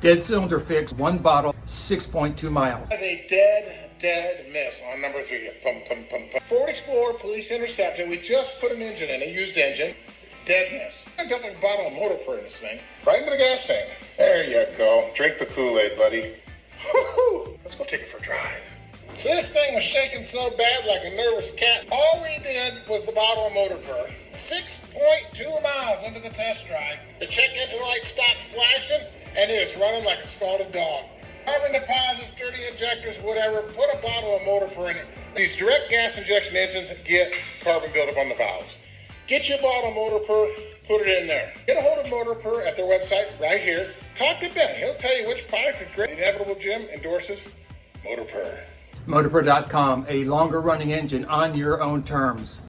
Dead cylinder fix, 1 bottle, 6.2 miles. That's a dead miss on number 3. Pum, pum, pum, pum. Ford Explorer Police Interceptor. We just put an engine in, a used engine. Dead miss. I dumped a bottle of Motor Purr in this thing. Right into the gas tank. There you go. Drink the Kool-Aid, buddy. Woo-hoo. Let's go take it for a drive. So this thing was shaking so bad like a nervous cat. All we did was the bottle of Motor Purr. 6.2 miles into the test drive. The check engine light stopped flashing, and it is running like a scalded dog. Carbon deposits, dirty injectors, whatever. Put a bottle of Motor Purr in it. These direct gas injection engines get carbon buildup on the valves. Get your bottle of Motor Purr, put it in there. Get a hold of Motor Purr at their website right here. Talk to Ben. He'll tell you which product is great. The Inevitable Jim endorses Motor Purr. MotorPurr.com, a longer running engine on your own terms.